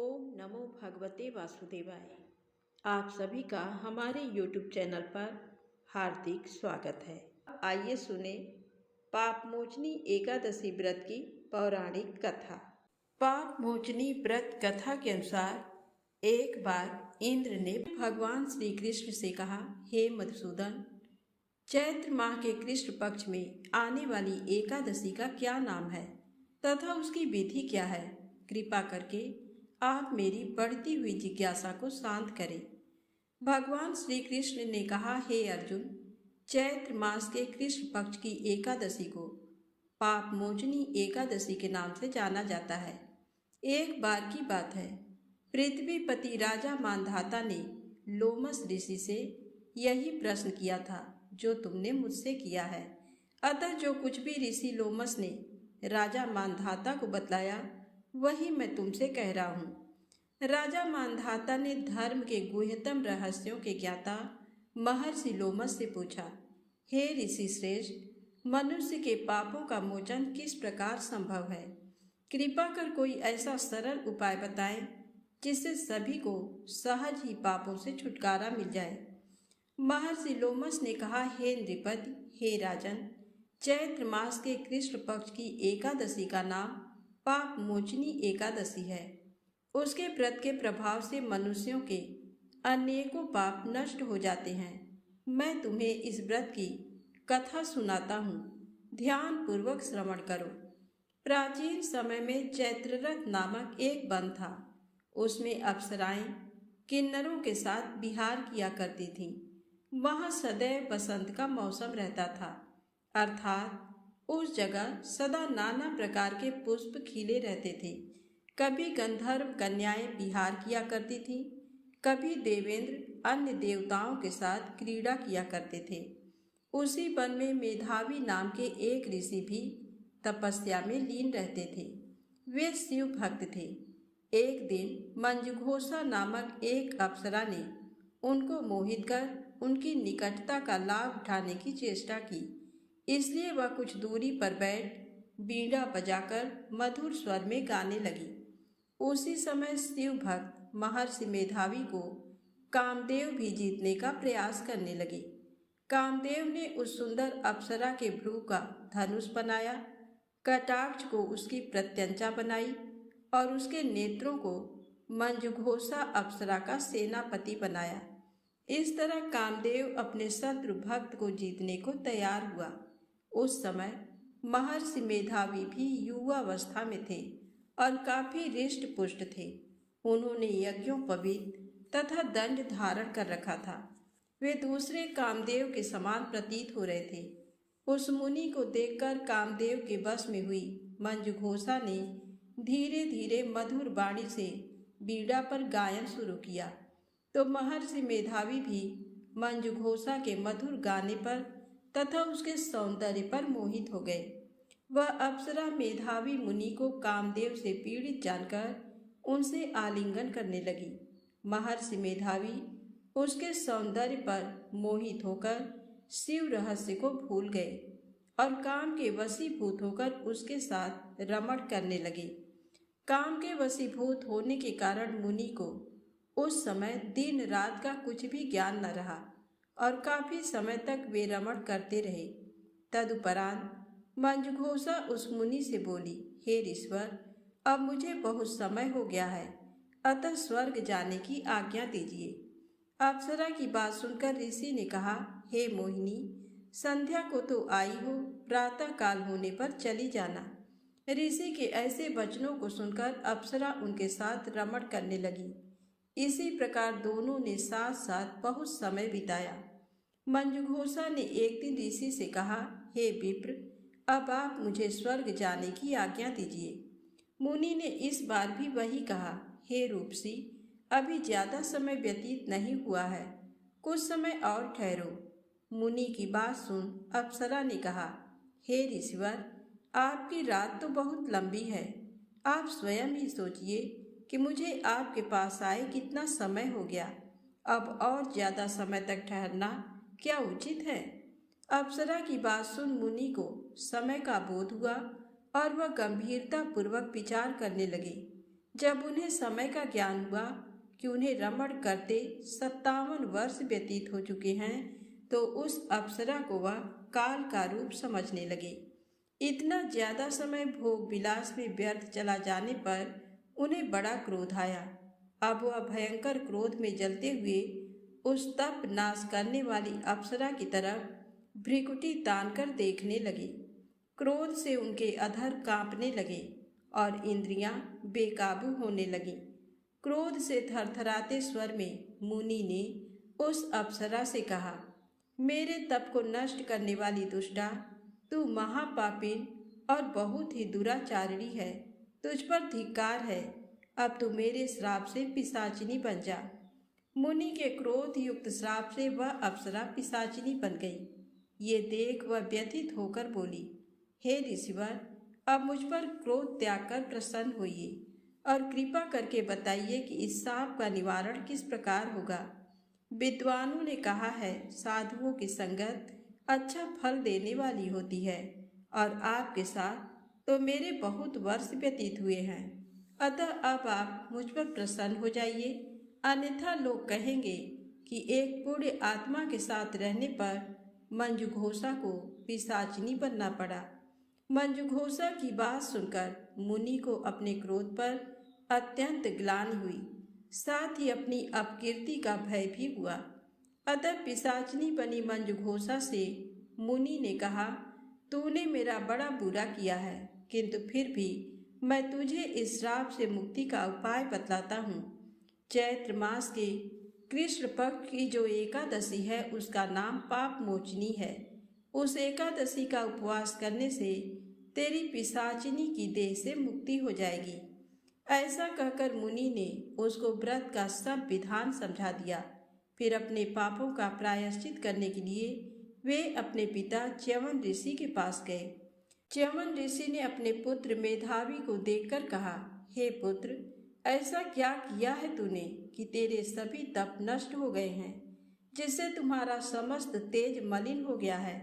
ओम नमो भगवते वासुदेवाय। आप सभी का हमारे YouTube चैनल पर हार्दिक स्वागत है। आइए सुने पाप मोचनी एकादशी व्रत की पौराणिक कथा। पाप मोचनी व्रत कथा के अनुसार एक बार इंद्र ने भगवान श्री कृष्ण से कहा, हे मधुसूदन, चैत्र माह के कृष्ण पक्ष में आने वाली एकादशी का क्या नाम है तथा उसकी विधि क्या है? कृपा करके आप मेरी बढ़ती हुई जिज्ञासा को शांत करें। भगवान श्री कृष्ण ने कहा, हे अर्जुन, चैत्र मास के कृष्ण पक्ष की एकादशी को पाप मोचनी एकादशी के नाम से जाना जाता है। एक बार की बात है, पृथ्वीपति राजा मांधाता ने लोमस ऋषि से यही प्रश्न किया था जो तुमने मुझसे किया है। अतः जो कुछ भी ऋषि लोमस ने राजा मांधाता को बतलाया वही मैं तुमसे कह रहा हूँ। राजा मांधाता ने धर्म के गुह्यतम रहस्यों के ज्ञाता महर्षि लोमस से पूछा, हे ऋषि श्रेष्ठ, मनुष्य के पापों का मोचन किस प्रकार संभव है? कृपा कर कोई ऐसा सरल उपाय बताएं जिससे सभी को सहज ही पापों से छुटकारा मिल जाए। महर्षि लोमस ने कहा, हे नृपति, हे राजन, चैत्र मास के कृष्ण पक्ष की एकादशी का नाम पाप मोचनी एकादशी है। उसके व्रत के प्रभाव से मनुष्यों के अनेकों पाप नष्ट हो जाते हैं। मैं तुम्हें इस व्रत की कथा सुनाता हूँ, ध्यान पूर्वक श्रवण करो। प्राचीन समय में चैत्ररथ नामक एक वन था। उसमें अप्सराएं किन्नरों के साथ विहार किया करती थीं। वहाँ सदैव बसंत का मौसम रहता था, अर्थात उस जगह सदा नाना प्रकार के पुष्प खिले रहते थे। कभी गंधर्व कन्याएं विहार किया करती थीं, कभी देवेंद्र अन्य देवताओं के साथ क्रीड़ा किया करते थे। उसी वन में मेधावी नाम के एक ऋषि भी तपस्या में लीन रहते थे। वे शिव भक्त थे। एक दिन मंजुघोषा नामक एक अप्सरा ने उनको मोहित कर उनकी निकटता का लाभ उठाने की चेष्टा की। इसलिए वह कुछ दूरी पर बैठ बीड़ा बजाकर मधुर स्वर में गाने लगी। उसी समय शिव भक्त महर्षि मेधावी को कामदेव भी जीतने का प्रयास करने लगे। कामदेव ने उस सुंदर अप्सरा के भ्रू का धनुष बनाया, कटाक्ष को उसकी प्रत्यंचा बनाई और उसके नेत्रों को मंजुघोषा अप्सरा का सेनापति बनाया। इस तरह कामदेव अपने शत्रु भक्त को जीतने को तैयार हुआ। उस समय महर्षि मेधावी भी युवावस्था में थे और काफी हृष्ट पुष्ट थे। उन्होंने यज्ञोपवीत तथा दंड धारण कर रखा था। वे दूसरे कामदेव के समान प्रतीत हो रहे थे। उस मुनि को देखकर कामदेव के वश में हुई मंजुघोषा ने धीरे धीरे मधुर वाणी से बीड़ा पर गायन शुरू किया, तो महर्षि मेधावी भी मंजुघोषा के मधुर गाने पर तथा उसके सौंदर्य पर मोहित हो गए। वह अप्सरा मेधावी मुनि को कामदेव से पीड़ित जानकर उनसे आलिंगन करने लगी। महर्षि मेधावी उसके सौंदर्य पर मोहित होकर शिव रहस्य को भूल गए और काम के वशीभूत होकर उसके साथ रमण करने लगे। काम के वशीभूत होने के कारण मुनि को उस समय दिन रात का कुछ भी ज्ञान न रहा और काफी समय तक वे रमण करते रहे। तदुपरांत मंजुघोषा उस मुनि से बोली, हे ऋषवर, अब मुझे बहुत समय हो गया है, अतः स्वर्ग जाने की आज्ञा दीजिए। अप्सरा की बात सुनकर ऋषि ने कहा, हे मोहिनी, संध्या को तो आई हो, प्रातः काल होने पर चली जाना। ऋषि के ऐसे वचनों को सुनकर अप्सरा उनके साथ रमण करने लगी। इसी प्रकार दोनों ने साथ साथ बहुत समय बिताया। मंजुघोषा ने एक दिन ऋषि से कहा, हे विप्र, अब आप मुझे स्वर्ग जाने की आज्ञा दीजिए। मुनि ने इस बार भी वही कहा, हे रूपसी, अभी ज्यादा समय व्यतीत नहीं हुआ है, कुछ समय और ठहरो। मुनि की बात सुन अप्सरा ने कहा, हे ऋषिवर, आपकी रात तो बहुत लंबी है। आप स्वयं ही सोचिए कि मुझे आपके पास आए कितना समय हो गया। अब और ज्यादा समय तक ठहरना क्या उचित है? अप्सरा की बात सुन मुनि को समय का बोध हुआ और वह गंभीरता पूर्वक विचार करने लगे। जब उन्हें समय का ज्ञान हुआ कि उन्हें रमण करते 57 वर्ष व्यतीत हो चुके हैं, तो उस अप्सरा को वह काल का रूप समझने लगे। इतना ज्यादा समय भोग विलास में व्यर्थ चला जाने पर उन्हें बड़ा क्रोध आया। अब वह भयंकर क्रोध में जलते हुए उस तप नाश करने वाली अप्सरा की तरफ भ्रिकुटी तानकर देखने लगे। क्रोध से उनके अधर कांपने लगे और इंद्रियां बेकाबू होने लगीं। क्रोध से थरथराते स्वर में मुनि ने उस अप्सरा से कहा, मेरे तप को नष्ट करने वाली दुष्टा, तू महापापिन और बहुत ही दुराचारिणी है। तुझ पर धिक्कार है। अब तू मेरे श्राप से पिशाचिनी बन जा। मुनि के क्रोध युक्त श्राप से वह अप्सरा पिशाचिनी बन गई। ये देख वह व्यथित होकर बोली, हे ऋषिवर, अब मुझ पर क्रोध त्याग कर प्रसन्न होइए और कृपा करके बताइए कि इस सांप का निवारण किस प्रकार होगा। विद्वानों ने कहा है, साधुओं की संगत अच्छा फल देने वाली होती है और आपके साथ तो मेरे बहुत वर्ष व्यतीत हुए हैं। अतः अब आप मुझ पर प्रसन्न हो जाइए, अन्यथा लोग कहेंगे कि एक पुण्य आत्मा के साथ रहने पर मंजुघोषा को पिशाचिनी बनना पड़ा। मंजुघोषा की बात सुनकर मुनि को अपने क्रोध पर अत्यंत ग्लानि हुई, साथ ही अपनी अपकीर्ति का भय भी हुआ। अतः पिशाचिनी बनी मंजुघोषा से मुनि ने कहा, तूने मेरा बड़ा बुरा किया है, किंतु फिर भी मैं तुझे इस श्राप से मुक्ति का उपाय बतलाता हूँ। चैत्र मास के कृष्ण पक्ष की जो एकादशी है उसका नाम पाप मोचनी है। उस एकादशी का उपवास करने से तेरी पिशाचिनी की देह से मुक्ति हो जाएगी। ऐसा कहकर मुनि ने उसको व्रत का सब विधान समझा दिया। फिर अपने पापों का प्रायश्चित करने के लिए वे अपने पिता च्यवन ऋषि के पास गए। च्यवन ऋषि ने अपने पुत्र मेधावी को देखकर कहा, हे पुत्र, ऐसा क्या किया है तूने कि तेरे सभी तप नष्ट हो गए हैं, जिससे तुम्हारा समस्त तेज मलिन हो गया है।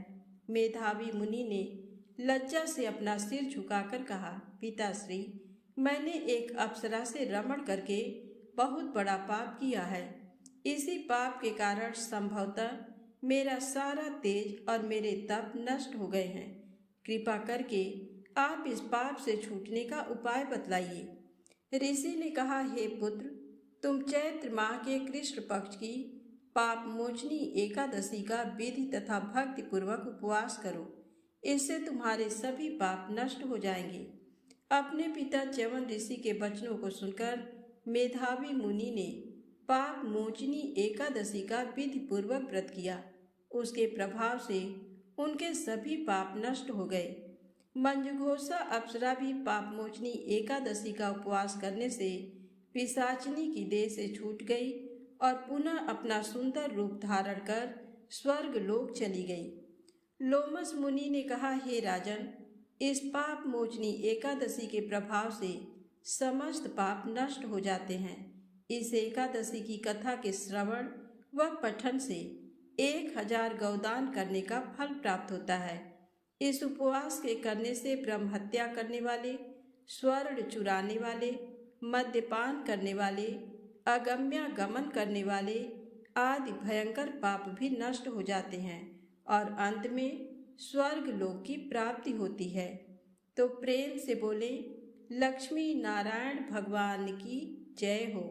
मेधावी मुनि ने लज्जा से अपना सिर झुकाकर कहा, पिताश्री, मैंने एक अप्सरा से रमण करके बहुत बड़ा पाप किया है। इसी पाप के कारण संभवतः मेरा सारा तेज और मेरे तप नष्ट हो गए हैं। कृपा करके आप इस पाप से छूटने का उपाय बतलाइए। ऋषि ने कहा, हे पुत्र, तुम चैत्र माह के कृष्ण पक्ष की पाप मोचनी एकादशी का विधि तथा भक्ति पूर्वक उपवास करो। इससे तुम्हारे सभी पाप नष्ट हो जाएंगे। अपने पिता च्यवन ऋषि के वचनों को सुनकर मेधावी मुनि ने पाप मोचनी एकादशी का विधि पूर्वक व्रत किया। उसके प्रभाव से उनके सभी पाप नष्ट हो गए। मंजुघोषा अप्सरा भी पाप मोचनी एकादशी का उपवास करने से पिशाचिनी की देह से छूट गई और पुनः अपना सुंदर रूप धारण कर स्वर्ग लोक चली गई। लोमस मुनि ने कहा, हे राजन, इस पाप मोचनी एकादशी के प्रभाव से समस्त पाप नष्ट हो जाते हैं। इस एकादशी की कथा के श्रवण व पठन से 1000 गौदान करने का फल प्राप्त होता है। इस उपवास के करने से ब्रह्म हत्या करने वाले, स्वर्ण चुराने वाले, मद्यपान करने वाले, अगम्य गमन करने वाले आदि भयंकर पाप भी नष्ट हो जाते हैं और अंत में स्वर्ग लोक की प्राप्ति होती है। तो प्रेम से बोले, लक्ष्मी नारायण भगवान की जय हो।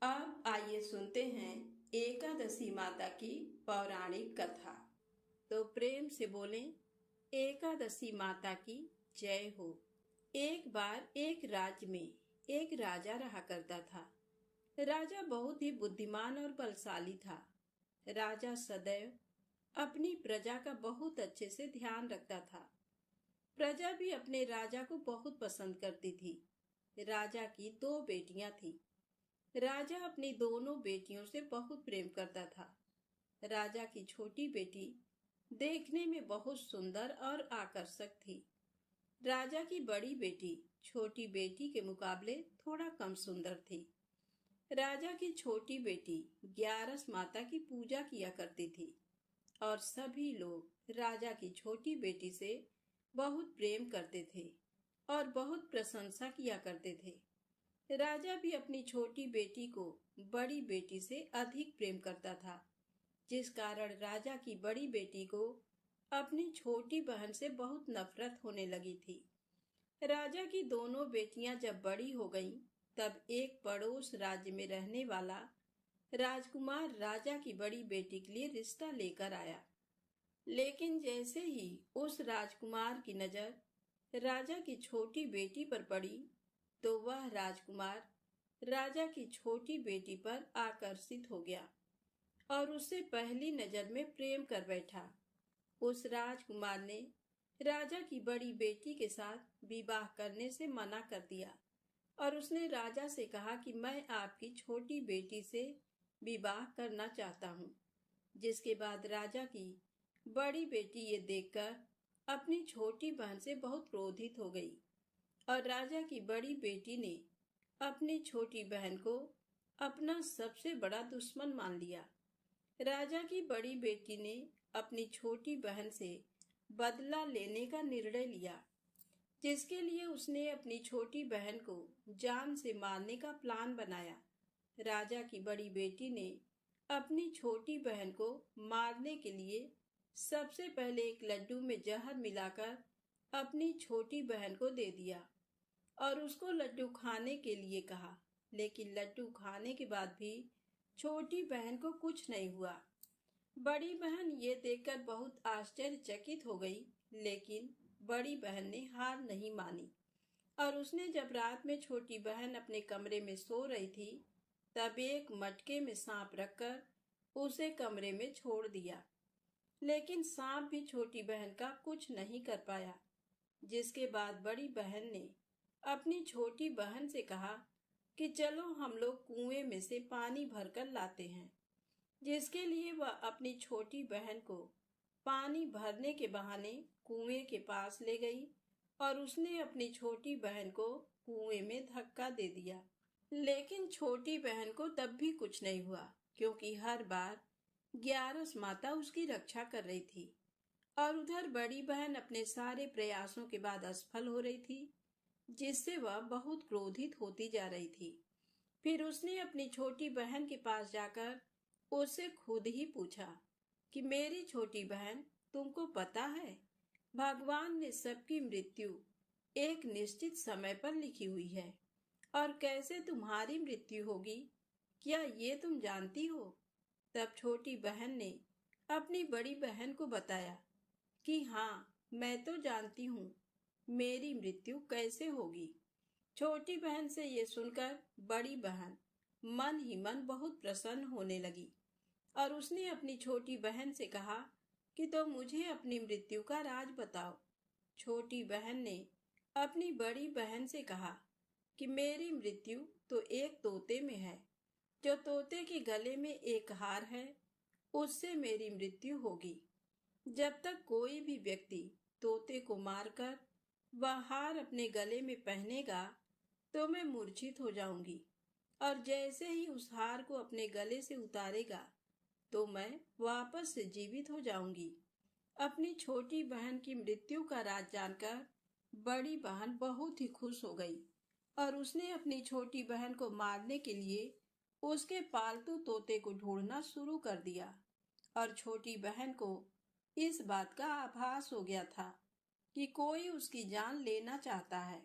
अब आइए सुनते हैं एकादशी माता की पौराणिक कथा। तो प्रेम से बोले, एकादशी माता की जय हो। एक बार एक राज्य में एक राजा रहा करता था। राजा बहुत ही बुद्धिमान और बलशाली था। राजा सदैव अपनी प्रजा का बहुत अच्छे से ध्यान रखता था। प्रजा भी अपने राजा को बहुत पसंद करती थी। राजा की 2 बेटियां थीं। राजा अपनी दोनों बेटियों से बहुत प्रेम करता था। राजा की छोटी बेटी देखने में बहुत सुंदर और आकर्षक थी। राजा की बड़ी बेटी छोटी बेटी के मुकाबले थोड़ा कम सुंदर थी। राजा की छोटी बेटी 11 माता की पूजा किया करती थी और सभी लोग राजा की छोटी बेटी से बहुत प्रेम करते थे और बहुत प्रशंसा किया करते थे। राजा भी अपनी छोटी बेटी को बड़ी बेटी से अधिक प्रेम करता था, जिस कारण राजा की बड़ी बेटी को अपनी छोटी बहन से बहुत नफरत होने लगी थी। राजा की दोनों बेटियां जब बड़ी हो गईं, तब एक पड़ोस राज्य में रहने वाला राजकुमार राजा की बड़ी बेटी के लिए रिश्ता लेकर आया। लेकिन जैसे ही उस राजकुमार की नजर राजा की छोटी बेटी पर पड़ी, तो वह राजकुमार राजा की छोटी बेटी पर आकर्षित हो गया और उससे पहली नजर में प्रेम कर बैठा। उस राजकुमार ने राजा की बड़ी बेटी के साथ विवाह करने से मना कर दिया और उसने राजा से कहा कि मैं आपकी छोटी बेटी से विवाह करना चाहता हूँ। जिसके बाद राजा की बड़ी बेटी ये देखकर अपनी छोटी बहन से बहुत क्रोधित हो गई और राजा की बड़ी बेटी ने अपनी छोटी बहन को अपना सबसे बड़ा दुश्मन मान लिया। राजा की बड़ी बेटी ने अपनी छोटी बहन से बदला लेने का निर्णय लिया, जिसके लिए उसने अपनी छोटी बहन को जान से मारने का प्लान बनाया। राजा की बड़ी बेटी ने अपनी छोटी बहन को मारने के लिए सबसे पहले एक लड्डू में जहर मिलाकर अपनी छोटी बहन को दे दिया और उसको लड्डू खाने के लिए कहा। लेकिन लड्डू खाने के बाद भी छोटी बहन को कुछ नहीं हुआ। बड़ी बहन ये देखकर बहुत आश्चर्यचकित हो गई, लेकिन बड़ी बहन ने हार नहीं मानी और उसने जब रात में छोटी बहन अपने कमरे में सो रही थी, तब एक मटके में सांप रखकर उसे कमरे में छोड़ दिया। लेकिन सांप भी छोटी बहन का कुछ नहीं कर पाया। जिसके बाद बड़ी बहन ने अपनी छोटी बहन से कहा कि चलो हम लोग कुएं में से पानी भरकर लाते हैं। जिसके लिए वह अपनी छोटी बहन को पानी भरने के बहाने कुएं के पास ले गई और उसने अपनी छोटी बहन को कुएं में धक्का दे दिया। लेकिन छोटी बहन को तब भी कुछ नहीं हुआ, क्योंकि हर बार ग्यारस माता उसकी रक्षा कर रही थी और उधर बड़ी बहन अपने सारे प्रयासों के बाद असफल हो रही थी, जिससे वह बहुत क्रोधित होती जा रही थी। फिर उसने अपनी छोटी बहन के पास जाकर उससे खुद ही पूछा कि मेरी छोटी बहन, तुमको पता है भगवान ने सबकी मृत्यु एक निश्चित समय पर लिखी हुई है और कैसे तुम्हारी मृत्यु होगी, क्या ये तुम जानती हो? तब छोटी बहन ने अपनी बड़ी बहन को बताया कि हाँ, मैं तो जानती हूँ मेरी मृत्यु कैसे होगी। छोटी बहन से ये सुनकर बड़ी बहन मन ही मन बहुत प्रसन्न होने लगी और उसने अपनी छोटी बहन से कहा कि तो मुझे अपनी मृत्यु का राज बताओ। छोटी बहन ने अपनी बड़ी बहन से कहा कि मेरी मृत्यु तो एक तोते में है। जो तोते के गले में एक हार है, उससे मेरी मृत्यु होगी। जब तक कोई भी व्यक्ति तोते को मारकर वह हार अपने गले में पहनेगा, तो मैं मूर्छित हो जाऊंगी और जैसे ही उस हार को अपने गले से उतारेगा, तो मैं वापस से जीवित हो जाऊंगी। अपनी छोटी बहन की मृत्यु का राज जानकर बड़ी बहन बहुत ही खुश हो गई और उसने अपनी छोटी बहन को मारने के लिए उसके पालतू तोते को ढूंढना शुरू कर दिया और छोटी बहन को इस बात का आभास हो गया था कि कोई उसकी जान लेना चाहता है।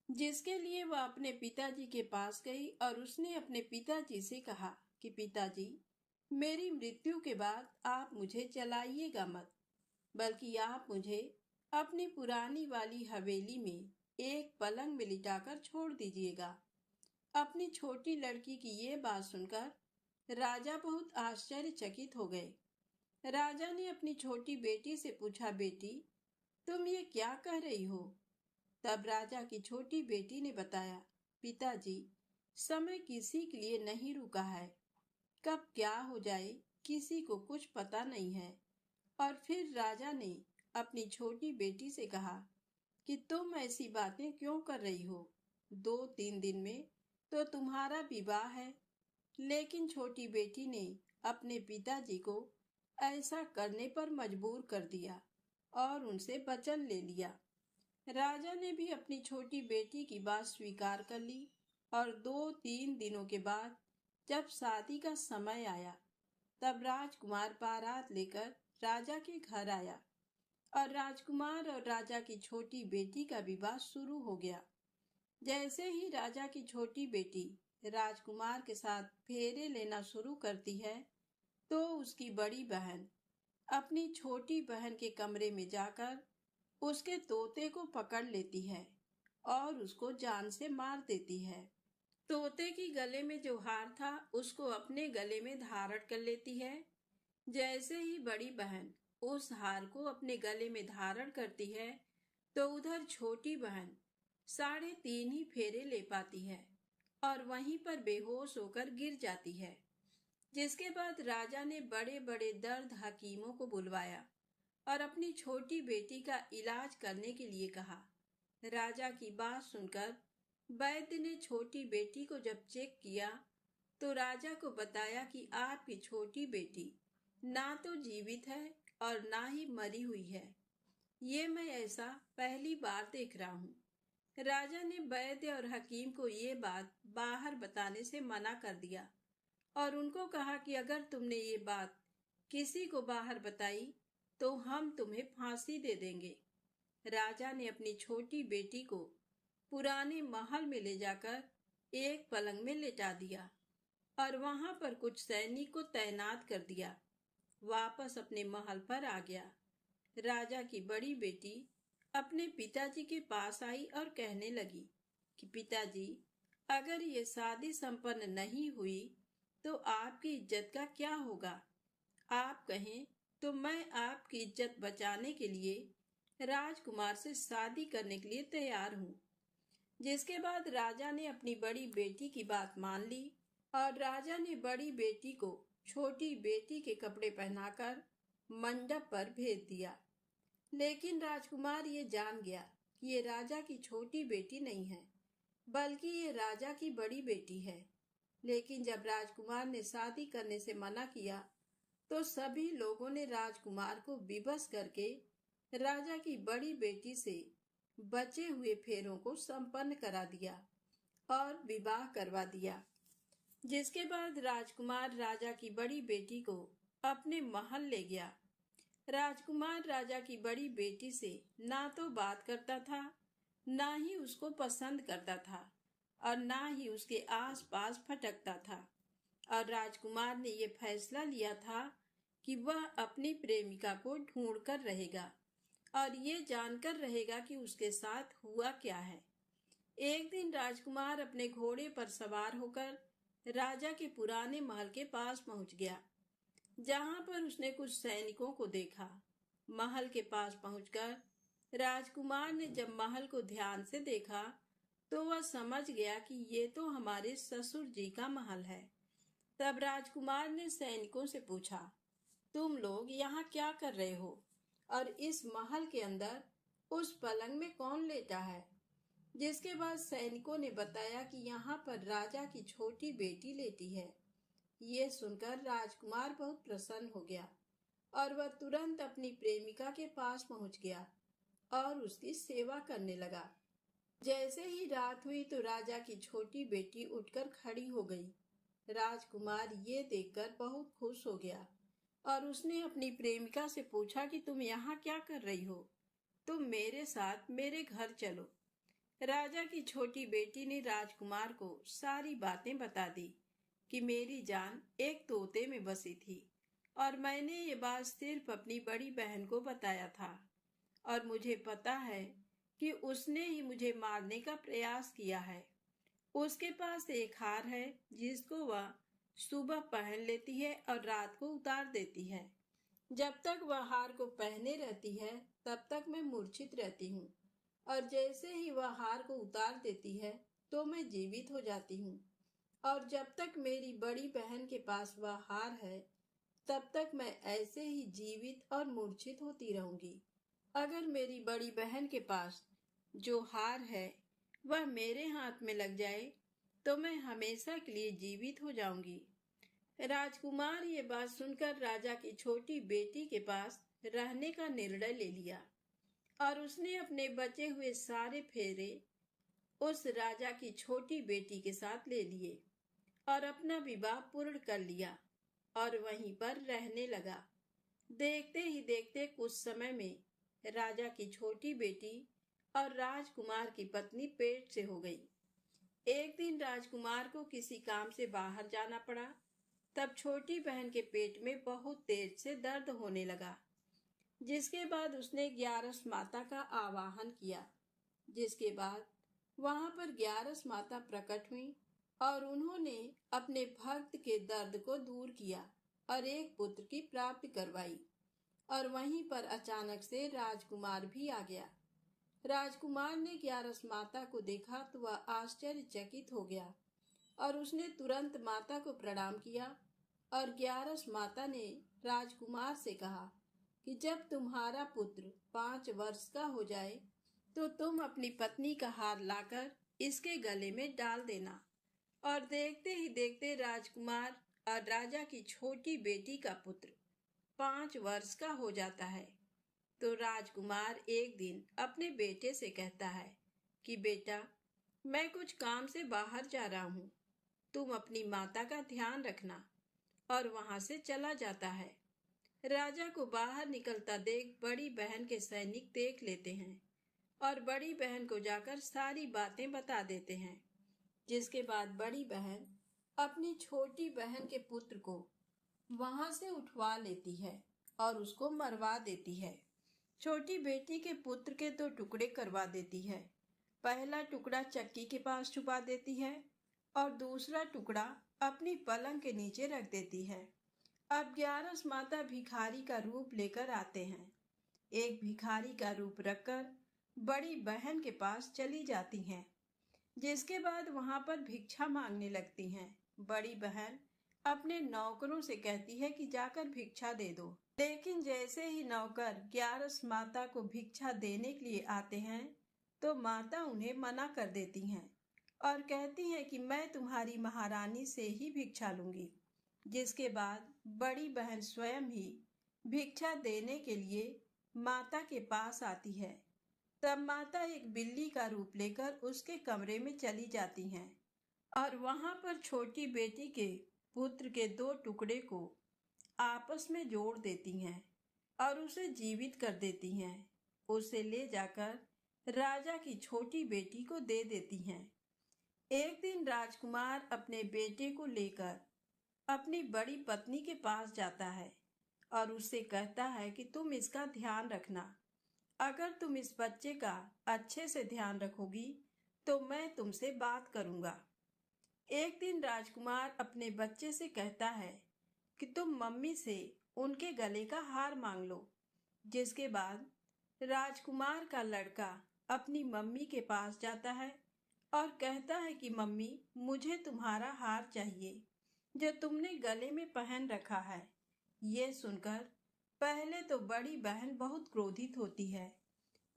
जिसके लिए वह अपने पिताजी के पास गई और उसने अपने पिताजी से कहा कि पिताजी, मेरी मृत्यु के बाद आप मुझे जलाइएगा मत, बल्कि आप मुझे अपनी पुरानी वाली हवेली में एक पलंग में लिटाकर छोड़ दीजिएगा। अपनी छोटी लड़की की ये बात सुनकर राजा बहुत आश्चर्यचकित हो गए। राजा ने अपनी छोटी बेटी से पूछा, बेटी, तुम ये क्या कह रही हो? तब राजा की छोटी बेटी ने बताया, पिताजी, समय किसी के लिए नहीं रुका है। कब क्या हो जाए किसी को कुछ पता नहीं है। और फिर राजा ने अपनी छोटी बेटी से कहा कि तुम ऐसी बातें क्यों कर रही हो? 2-3 दिन में तो तुम्हारा विवाह है। लेकिन छोटी बेटी ने अपने पिताजी को ऐसा करने पर मजबूर कर दिया और उनसे वचन ले लिया। राजा ने भी अपनी छोटी बेटी की बात स्वीकार कर ली और 2-3 दिनों के बाद जब शादी का समय आया तब राजकुमार बारात लेकर राजा के घर आया और राजकुमार और राजा की छोटी बेटी का विवाह शुरू हो गया। जैसे ही राजा की छोटी बेटी राजकुमार के साथ फेरे लेना शुरू करती है तो उसकी बड़ी बहन अपनी छोटी बहन के कमरे में जाकर उसके तोते को पकड़ लेती है और उसको जान से मार देती है। तोते की गले में जो हार था उसको अपने गले में धारण कर लेती है। जैसे ही बड़ी बहन उस हार को अपने गले में धारण करती है तो उधर छोटी बहन 3.5 ही फेरे ले पाती है और वहीं पर बेहोश होकर गिर जाती है। जिसके बाद राजा ने बड़े बड़े दर्द हकीमों को बुलवाया और अपनी छोटी बेटी का इलाज करने के लिए कहा। राजा की बात सुनकर वैद्य ने छोटी बेटी को जब चेक किया तो राजा को बताया कि आपकी छोटी बेटी ना तो जीवित है और ना ही मरी हुई है। ये मैं ऐसा पहली बार देख रहा हूँ। राजा ने वैद्य और हकीम को ये बात बाहर बताने से मना कर दिया और उनको कहा कि अगर तुमने ये बात किसी को बाहर बताई तो हम तुम्हें फांसी दे देंगे। राजा ने अपनी छोटी बेटी को पुराने महल में ले जाकर एक पलंग में लेटा दिया और वहां पर कुछ सैनिक को तैनात कर दिया। वापस अपने महल पर आ गया। राजा की बड़ी बेटी अपने पिताजी के पास आई और कहने लगी कि पिताजी, अगर ये शादी संपन्न नहीं हुई तो आपकी इज्जत का क्या होगा? आप कहें तो मैं आपकी इज्जत बचाने के लिए राजकुमार से शादी करने के लिए तैयार हूँ। जिसके बाद राजा ने अपनी बड़ी बेटी की बात मान ली और राजा ने बड़ी बेटी को छोटी बेटी के कपड़े पहनाकर मंडप पर भेज दिया। लेकिन राजकुमार ये जान गया कि ये राजा की छोटी बेटी नहीं है, बल्कि ये राजा की बड़ी बेटी है। लेकिन जब राजकुमार ने शादी करने से मना किया तो सभी लोगों ने राजकुमार को विवश करके राजा की बड़ी बेटी से बचे हुए फेरों को संपन्न करा दिया और विवाह करवा दिया। जिसके बाद राजकुमार राजा की बड़ी बेटी को अपने महल ले गया। राजकुमार राजा की बड़ी बेटी से ना तो बात करता था, ना ही उसको पसंद करता था और ना ही उसके आसपास फटकता था। और राजकुमार ने ये फैसला लिया था कि वह अपनी प्रेमिका को ढूंढ कर रहेगा और ये जानकर रहेगा कि उसके साथ हुआ क्या है। एक दिन राजकुमार अपने घोड़े पर सवार होकर राजा के पुराने महल के पास पहुंच गया, जहां पर उसने कुछ सैनिकों को देखा। महल के पास पहुंचकर राजकुमार ने जब महल को ध्यान से देखा तो वह समझ गया कि ये तो हमारे ससुर जी का महल है। तब राजकुमार ने सैनिकों से पूछा, तुम लोग यहाँ क्या कर रहे हो और इस महल के अंदर उस पलंग में कौन लेटा है? जिसके बाद सैनिकों ने बताया कि यहाँ पर राजा की छोटी बेटी लेटी है। ये सुनकर राजकुमार बहुत प्रसन्न हो गया और वह तुरंत अपनी प्रेमिका के पास पहुंच गया और उसकी सेवा करने लगा। जैसे ही रात हुई तो राजा की छोटी बेटी उठकर खड़ी हो गई। राजकुमार ये देखकर बहुत खुश हो गया और उसने अपनी प्रेमिका से पूछा कि तुम यहाँ क्या कर रही हो? तुम मेरे साथ मेरे घर चलो। राजा की छोटी बेटी ने राजकुमार को सारी बातें बता दी कि मेरी जान एक तोते में बसी थी और मैंने ये बात सिर्फ अपनी बड़ी बहन को बताया था और मुझे पता है कि उसने ही मुझे मारने का प्रयास किया है। उसके पास एक हार है जिसको वह सुबह पहन लेती है और रात को उतार देती है। जब तक वह हार को पहने रहती है तब तक मैं मूर्छित रहती हूँ और जैसे ही वह हार को उतार देती है तो मैं जीवित हो जाती हूँ। और जब तक मेरी बड़ी बहन के पास वह हार है तब तक मैं ऐसे ही जीवित और मूर्छित होती रहूंगी। अगर मेरी बड़ी बहन के पास जो हार है वह मेरे हाथ में लग जाए तो मैं हमेशा के लिए जीवित हो जाऊंगी। राजकुमार ये बात सुनकर राजा की छोटी बेटी के पास रहने का निर्णय ले लिया और उसने अपने बचे हुए सारे फेरे उस राजा की छोटी बेटी के साथ ले लिए और अपना विवाह पूर्ण कर लिया और वहीं पर रहने लगा। देखते ही देखते कुछ समय में राजा की छोटी बेटी और राजकुमार की पत्नी पेट से हो गई। एक दिन राजकुमार को किसी काम से बाहर जाना पड़ा। तब छोटी बहन के पेट में बहुत तेज से दर्द होने लगा, जिसके बाद उसने 11 माता का आवाहन किया। जिसके बाद वहां पर 11 माता प्रकट हुई और उन्होंने अपने भक्त के दर्द को दूर किया और एक पुत्र की प्राप्ति करवाई। और वहीं पर अचानक से राजकुमार भी आ गया। राजकुमार ने 11 माता को देखा तो वह आश्चर्यचकित हो गया और उसने तुरंत माता को प्रणाम किया। और 11 माता ने राजकुमार से कहा कि जब तुम्हारा पुत्र 5 वर्ष का हो जाए तो तुम अपनी पत्नी का हार लाकर इसके गले में डाल देना। और देखते ही देखते राजकुमार और राजा की छोटी बेटी का पुत्र 5 वर्ष का हो जाता है। तो राजकुमार एक दिन अपने बेटे से कहता है कि बेटा, मैं कुछ काम से बाहर जा रहा हूँ, तुम अपनी माता का ध्यान रखना। और वहां से चला जाता है। राजा को बाहर निकलता देख बड़ी बहन के सैनिक देख लेते हैं और बड़ी बहन को जाकर सारी बातें बता देते हैं। जिसके बाद बड़ी बहन अपनी छोटी बहन के पुत्र को वहां से उठवा लेती है और उसको मरवा देती है। छोटी बेटी के पुत्र के 2 टुकड़े करवा देती है। पहला टुकड़ा चक्की के पास छुपा देती है और दूसरा टुकड़ा अपनी पलंग के नीचे रख देती है। अब 11 माता भिखारी का रूप लेकर आते हैं। एक भिखारी का रूप रखकर बड़ी बहन के पास चली जाती हैं। जिसके बाद वहां पर भिक्षा मांगने लगती हैं। बड़ी बहन अपने नौकरों से कहती है कि जाकर भिक्षा दे दो। लेकिन जैसे ही नौकर 11 माता को भिक्षा देने के लिए आते हैं तो माता उन्हें मना कर देती हैं और कहती हैं कि मैं तुम्हारी महारानी से ही भिक्षा लूंगी। जिसके बाद बड़ी बहन स्वयं ही भिक्षा देने के लिए माता के पास आती है। तब माता एक बिल्ली का रूप लेकर उसके कमरे में चली जाती हैं और वहां पर छोटी बेटी के पुत्र के 2 टुकड़े को आपस में जोड़ देती हैं और उसे जीवित कर देती हैं। उसे ले जाकर राजा की छोटी बेटी को दे देती हैं। एक दिन राजकुमार अपने बेटे को लेकर अपनी बड़ी पत्नी के पास जाता है और उससे कहता है कि तुम इसका ध्यान रखना। अगर तुम इस बच्चे का अच्छे से ध्यान रखोगी तो मैं तुमसे बात करूंगा। एक दिन राजकुमार अपने बच्चे से कहता है कि तुम मम्मी से उनके गले का हार मांग लो। जिसके बाद राजकुमार का लड़का अपनी मम्मी के पास जाता है और कहता है कि मम्मी, मुझे तुम्हारा हार चाहिए जो तुमने गले में पहन रखा है। ये सुनकर पहले तो बड़ी बहन बहुत क्रोधित होती है,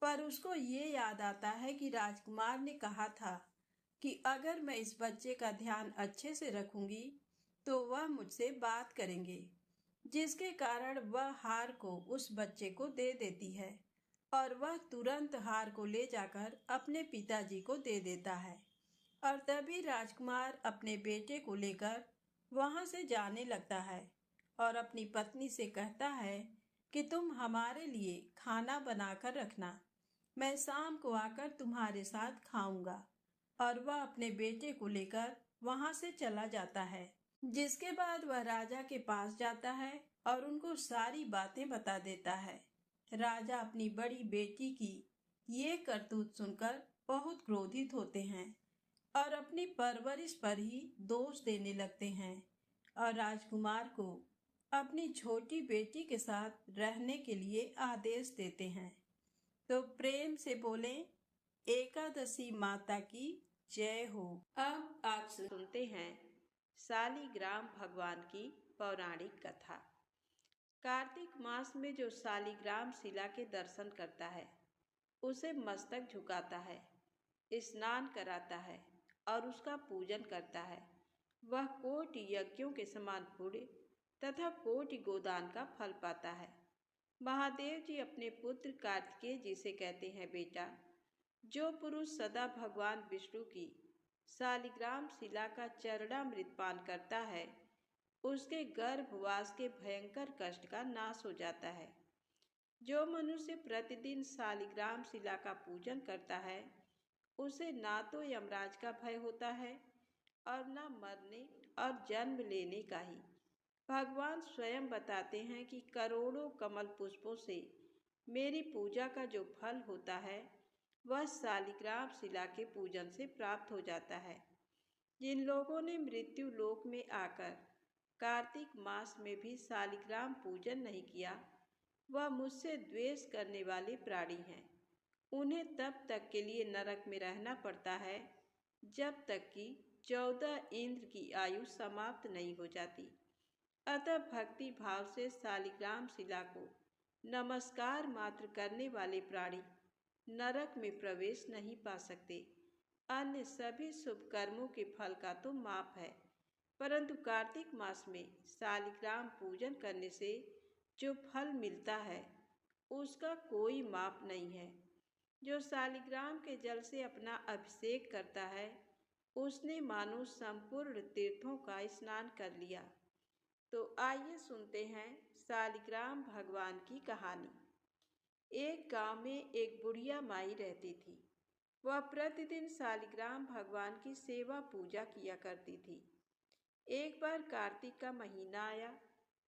पर उसको ये याद आता है कि राजकुमार ने कहा था कि अगर मैं इस बच्चे का ध्यान अच्छे से रखूंगी तो वह मुझसे बात करेंगे। जिसके कारण वह हार को उस बच्चे को दे देती है और वह तुरंत हार को ले जाकर अपने पिताजी को दे देता है। और तभी राजकुमार अपने बेटे को लेकर वहां से जाने लगता है और अपनी पत्नी से कहता है कि तुम हमारे लिए खाना बनाकर रखना, मैं शाम को आकर तुम्हारे साथ खाऊंगा। और वह अपने बेटे को लेकर वहां से चला जाता है। जिसके बाद वह राजा के पास जाता है और उनको सारी बातें बता देता है। राजा अपनी बड़ी बेटी की ये करतूत सुनकर बहुत क्रोधित होते हैं और अपनी परवरिश पर ही दोष देने लगते हैं और राजकुमार को अपनी छोटी बेटी के साथ रहने के लिए आदेश देते हैं। तो प्रेम से बोले, एकादशी माता की जय हो। अब आप सुनते हैं शालिग्राम भगवान की पौराणिक कथा। कार्तिक मास में जो शालिग्राम शिला के दर्शन करता है उसे मस्तक झुकाता है, स्नान कराता है और उसका पूजन करता है, वह कोटि यज्ञों के समान पुण्य तथा कोटि गोदान का फल पाता है। महादेव जी अपने पुत्र कार्तिकेय जी से कहते हैं, बेटा, जो पुरुष सदा भगवान विष्णु की शालिग्राम शिला का चरणामृत पान करता है, उसके गर्भवास के भयंकर कष्ट का नाश हो जाता है। जो मनुष्य प्रतिदिन शालिग्राम शिला का पूजन करता है, उसे ना तो यमराज का भय होता है और न मरने और जन्म लेने का ही। भगवान स्वयं बताते हैं कि करोड़ों कमल पुष्पों से मेरी पूजा का जो फल होता है, वह शालिग्राम शिला के पूजन से प्राप्त हो जाता है। जिन लोगों ने मृत्यु लोक में आकर कार्तिक मास में भी शालिग्राम पूजन नहीं किया, वह मुझसे द्वेष करने वाले प्राणी हैं। उन्हें तब तक के लिए नरक में रहना पड़ता है जब तक कि 14 इंद्र की आयु समाप्त नहीं हो जाती। अतः भक्ति भाव से शालिग्राम शिला को नमस्कार मात्र करने वाले प्राणी नरक में प्रवेश नहीं पा सकते। अन्य सभी शुभ कर्मों के फल का तो माप है, परंतु कार्तिक मास में शालिग्राम पूजन करने से जो फल मिलता है, उसका कोई माप नहीं है। जो शालिग्राम के जल से अपना अभिषेक करता है, उसने मानो संपूर्ण तीर्थों का स्नान कर लिया। तो आइए सुनते हैं शालिग्राम भगवान की कहानी। एक गांव में एक बुढ़िया माई रहती थी। वह प्रतिदिन शालिग्राम भगवान की सेवा पूजा किया करती थी। एक बार कार्तिक का महीना आया।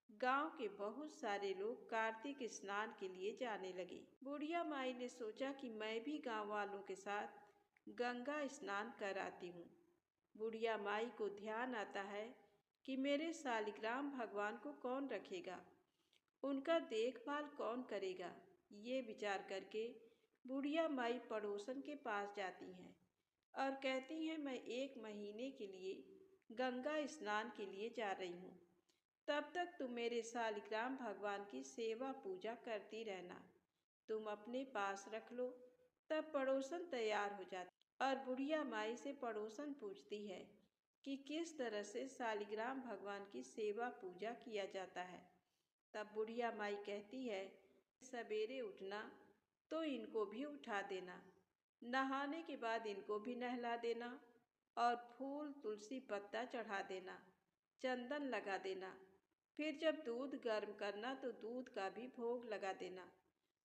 गांव के बहुत सारे लोग कार्तिक स्नान के लिए जाने लगे। बुढ़िया माई ने सोचा कि मैं भी गांव वालों के साथ गंगा स्नान कर आती हूँ। बुढ़िया माई को ध्यान आता है कि मेरे शालिग्राम भगवान को कौन रखेगा, उनका देखभाल कौन करेगा। ये विचार करके बुढ़िया माई पड़ोसन के पास जाती हैं और कहती हैं, मैं 1 महीने के लिए गंगा स्नान के लिए जा रही हूँ। तब तक तुम मेरे शालिग्राम भगवान की सेवा पूजा करती रहना। तुम अपने पास रख लो। तब पड़ोसन तैयार हो जाती और बुढ़िया माई से पड़ोसन पूछती है कि किस तरह से शालिग्राम भगवान की सेवा पूजा किया जाता है। तब बुढ़िया माई कहती है, सवेरे उठना तो इनको भी उठा देना, नहाने के बाद इनको भी नहला देना और फूल तुलसी पत्ता चढ़ा देना, चंदन लगा देना। फिर जब दूध गर्म करना तो दूध का भी भोग लगा देना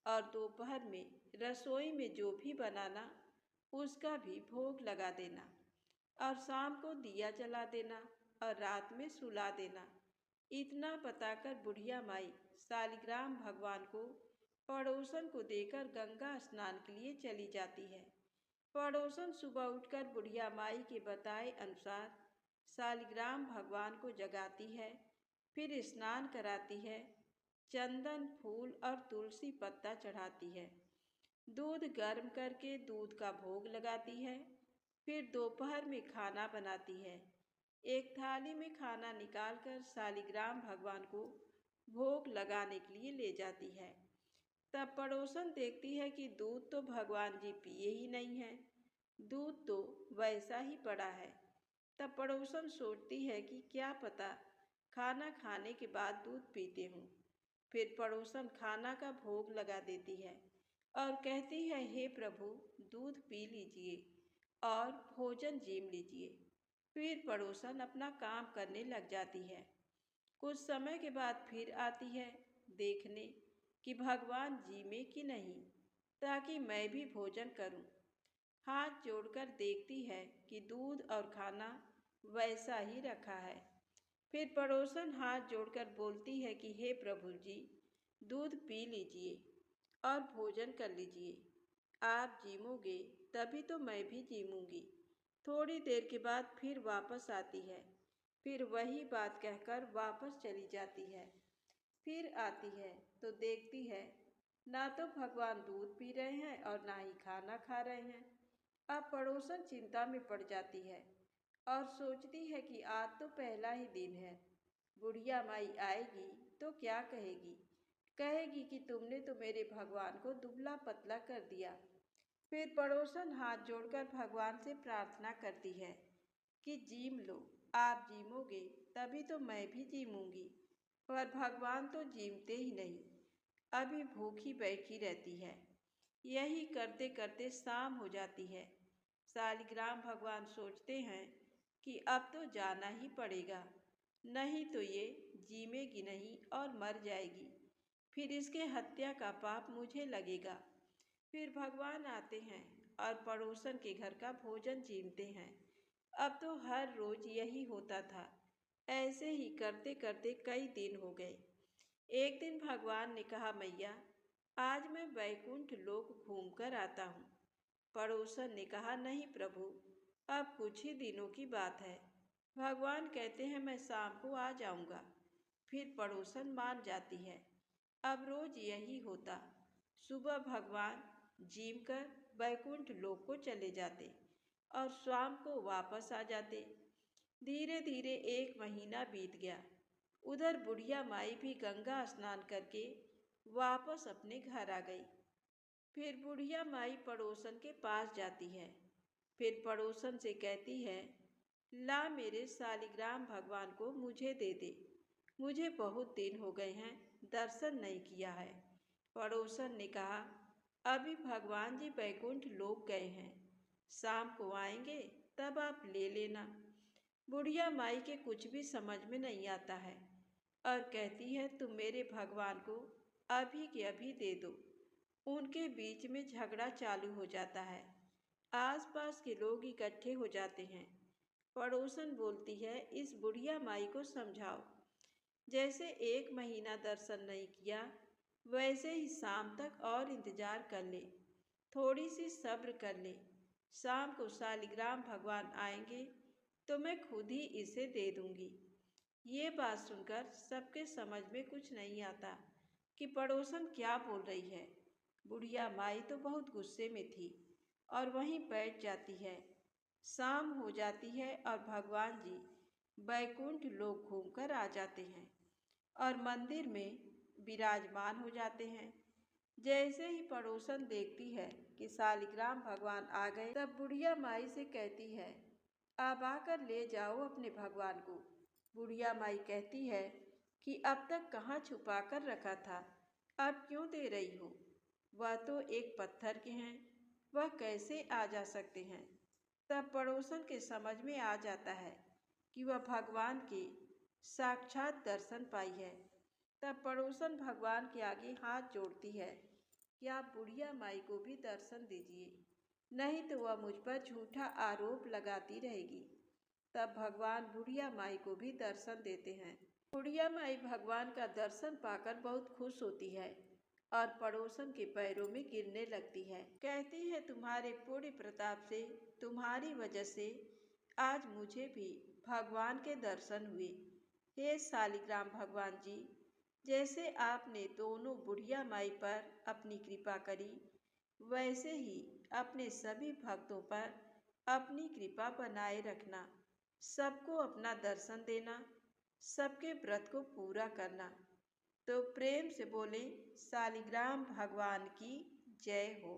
और दोपहर में रसोई में जो भी बनाना उसका भी भोग लगा देना और शाम को दिया जला देना और रात में सुला देना। इतना बताकर बुढ़िया माई शालिग्राम भगवान को पड़ोसन को देकर गंगा स्नान के लिए चली जाती है। पड़ोसन सुबह उठकर बुढ़िया माई के बताए अनुसार शालिग्राम भगवान को जगाती है, फिर स्नान कराती है, चंदन फूल और तुलसी पत्ता चढ़ाती है, दूध गर्म करके दूध का भोग लगाती है, फिर दोपहर में खाना बनाती है। एक थाली में खाना निकालकर शालिग्राम भगवान को भोग लगाने के लिए ले जाती है। तब पड़ोसन देखती है कि दूध तो भगवान जी पिए ही नहीं है, दूध तो वैसा ही पड़ा है। तब पड़ोसन सोचती है कि क्या पता खाना खाने के बाद दूध पीते हूँ। फिर पड़ोसन खाना का भोग लगा देती है और कहती है, हे प्रभु, दूध पी लीजिए और भोजन जीम लीजिए। फिर पड़ोसन अपना काम करने लग जाती है। कुछ समय के बाद फिर आती है देखने कि भगवान जी में कि नहीं, ताकि मैं भी भोजन करूं। हाथ जोड़कर देखती है कि दूध और खाना वैसा ही रखा है। फिर पड़ोसन हाथ जोड़कर बोलती है कि हे प्रभु जी, दूध पी लीजिए और भोजन कर लीजिए। आप जीमोगे तभी तो मैं भी जीमूंगी। थोड़ी देर के बाद फिर वापस आती है। फिर वही बात कहकर वापस चली जाती है। फिर आती है तो देखती है ना तो भगवान दूध पी रहे हैं और ना ही खाना खा रहे हैं। अब पड़ोसन चिंता में पड़ जाती है और सोचती है कि आज तो पहला ही दिन है। बुढ़िया माई आएगी तो क्या कहेगी? कहेगी कि तुमने तो मेरे भगवान को दुबला पतला कर दिया। फिर पड़ोसन हाथ जोड़कर भगवान से प्रार्थना करती है कि जीम लो, आप जीमोगे तभी तो मैं भी जीमूंगी। पर भगवान तो जीमते ही नहीं, अभी भूखी बैठी रहती है। यही करते करते शाम हो जाती है। शालिग्राम भगवान सोचते हैं कि अब तो जाना ही पड़ेगा, नहीं तो ये जीवेगी नहीं और मर जाएगी, फिर इसके हत्या का पाप मुझे लगेगा। फिर भगवान आते हैं और पड़ोसन के घर का भोजन छीनते हैं। अब तो हर रोज यही होता था। ऐसे ही करते करते कई दिन हो गए। एक दिन भगवान ने कहा, मैया आज मैं वैकुंठ लोक घूम कर आता हूँ। पड़ोसन ने कहा, नहीं प्रभु, अब कुछ ही दिनों की बात है। भगवान कहते हैं मैं शाम को आ जाऊंगा। फिर पड़ोसन मान जाती है। अब रोज यही होता। सुबह भगवान जीम कर वैकुंठ लोक को चले जाते और शाम को वापस आ जाते। धीरे धीरे 1 महीना बीत गया। उधर बुढ़िया माई भी गंगा स्नान करके वापस अपने घर आ गई। फिर बुढ़िया माई पड़ोसन के पास जाती है। फिर पड़ोसन से कहती है, ला मेरे शालिग्राम भगवान को मुझे दे दे, मुझे बहुत दिन हो गए हैं दर्शन नहीं किया है। पड़ोसन ने कहा, अभी भगवान जी बैकुंठ लोक गए हैं, शाम को आएंगे तब आप ले लेना। बुढ़िया माई के कुछ भी समझ में नहीं आता है और कहती है, तुम मेरे भगवान को अभी के अभी दे दो। उनके बीच में झगड़ा चालू हो जाता है। आसपास के लोग इकट्ठे हो जाते हैं। पड़ोसन बोलती है, इस बुढ़िया माई को समझाओ, जैसे 1 महीना दर्शन नहीं किया वैसे ही शाम तक और इंतजार कर ले, थोड़ी सी सब्र कर ले। शाम को शालिग्राम भगवान आएंगे तो मैं खुद ही इसे दे दूंगी। ये बात सुनकर सबके समझ में कुछ नहीं आता कि पड़ोसन क्या बोल रही है। बुढ़िया माई तो बहुत गुस्से में थी और वहीं बैठ जाती है। शाम हो जाती है और भगवान जी बैकुंठ लोक घूमकर आ जाते हैं और मंदिर में विराजमान हो जाते हैं। जैसे ही पड़ोसन देखती है कि शालिग्राम भगवान आ गए, तब बुढ़िया माई से कहती है, अब आकर ले जाओ अपने भगवान को। बुढ़िया माई कहती है कि अब तक कहाँ छुपा कर रखा था, अब क्यों दे रही हो? वह तो एक पत्थर के हैं, वह कैसे आ जा सकते हैं? तब पड़ोसन के समझ में आ जाता है कि वह भगवान के साक्षात दर्शन पाई है। तब पड़ोसन भगवान के आगे हाथ जोड़ती है कि आप बुढ़िया माई को भी दर्शन दीजिए, नहीं तो वह मुझ पर झूठा आरोप लगाती रहेगी। तब भगवान बुढ़िया माई को भी दर्शन देते हैं। बुढ़िया माई भगवान का दर्शन पाकर बहुत खुश होती है और पड़ोसन के पैरों में गिरने लगती है। कहती है, तुम्हारे पुण्य प्रताप से, तुम्हारी वजह से आज मुझे भी भगवान के दर्शन हुए। हे शालिग्राम भगवान जी, जैसे आपने दोनों बुढ़िया माई पर अपनी कृपा करी, वैसे ही अपने सभी भक्तों पर अपनी कृपा बनाए रखना। सबको अपना दर्शन देना, सबके व्रत को पूरा करना। तो प्रेम से बोले, शालिग्राम भगवान की जय हो।